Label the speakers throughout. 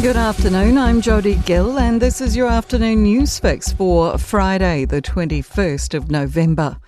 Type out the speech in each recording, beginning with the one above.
Speaker 1: Good afternoon, I'm Jodie Gill and this is your afternoon news fix for Friday the 21st of November.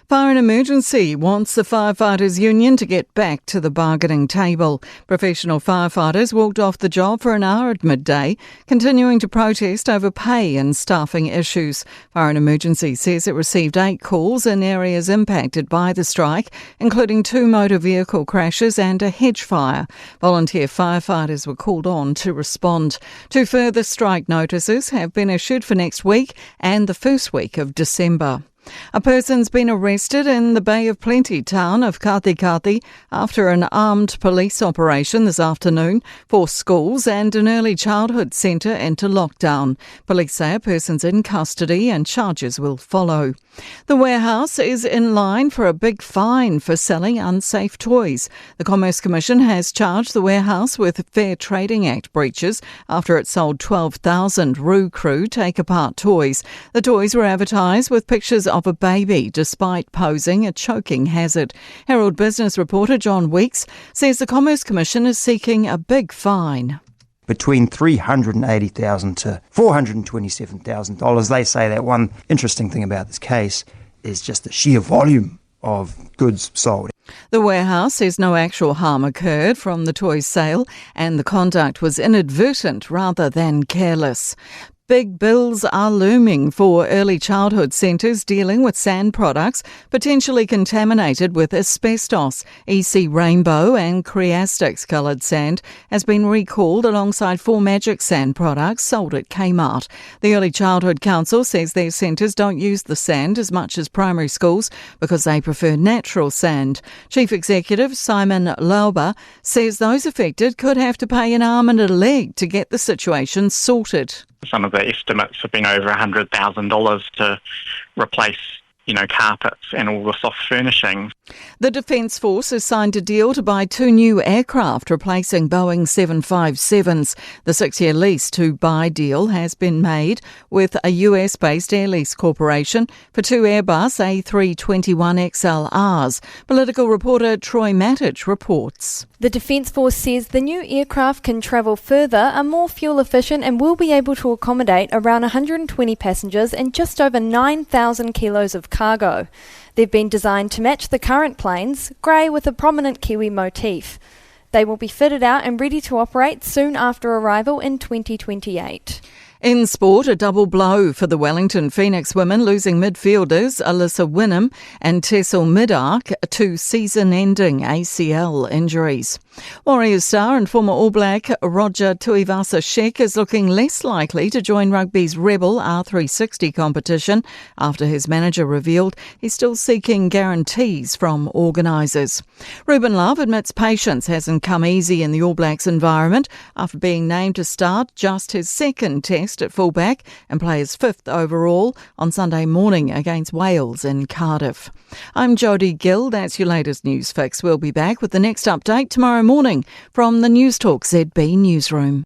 Speaker 1: Fire and Emergency wants the Firefighters Union to get back to the bargaining table. Professional firefighters walked off the job for an hour at midday, continuing to protest over pay and staffing issues. Fire and Emergency says it received 8 calls in areas impacted by the strike, including 2 motor vehicle crashes and a hedge fire. Volunteer firefighters were called on to respond. 2 further strike notices have been issued for next week and the first week of December. A person's been arrested in the Bay of Plenty town of Katikati after an armed police operation this afternoon forced schools and an early childhood centre into lockdown. Police say a person's in custody and charges will follow. The warehouse is in line for a big fine for selling unsafe toys. The Commerce Commission has charged the warehouse with Fair Trading Act breaches after it sold 12,000 Roo Crew take-apart toys. The toys were advertised with pictures of a baby, despite posing a choking hazard. Herald Business reporter John Weeks says the Commerce Commission is seeking a big fine.
Speaker 2: Between $380,000 to $427,000. They say that one interesting thing about this case is just the sheer volume of goods sold.
Speaker 1: The warehouse says no actual harm occurred from the toy sale and the conduct was inadvertent rather than careless. Big bills are looming for early childhood centres dealing with sand products potentially contaminated with asbestos. EC Rainbow and Creastix coloured sand has been recalled alongside 4 Magic Sand products sold at Kmart. The Early Childhood Council says their centres don't use the sand as much as primary schools because they prefer natural sand. Chief Executive Simon Lauber says those affected could have to pay an arm and a leg to get the situation sorted.
Speaker 3: Some of the estimates have been over $100,000 to replace, carpets and all the soft furnishings.
Speaker 1: The Defence Force has signed a deal to buy 2 new aircraft replacing Boeing 757s. The 6-year lease to buy deal has been made with a US-based air lease corporation for 2 Airbus A321XLRs. Political reporter Troy Matic reports.
Speaker 4: The Defence Force says the new aircraft can travel further, are more fuel efficient and will be able to accommodate around 120 passengers and just over 9,000 kilos of cargo. They've been designed to match the current planes, grey with a prominent Kiwi motif. They will be fitted out and ready to operate soon after arrival in 2028.
Speaker 1: In sport, a double blow for the Wellington Phoenix women, losing midfielders Alyssa Wynnum and Tessel Midark to season-ending ACL injuries. Warriors star and former All Black Roger Tuivasa-Sheck is looking less likely to join rugby's Rebel R360 competition after his manager revealed he's still seeking guarantees from organisers. Ruben Love admits patience hasn't come easy in the All Blacks environment after being named to start just his second test at fullback and play his 5th overall on Sunday morning against Wales in Cardiff. I'm Jodie Gill. That's your latest news fix. We'll be back with the next update tomorrow morning from the Newstalk ZB newsroom.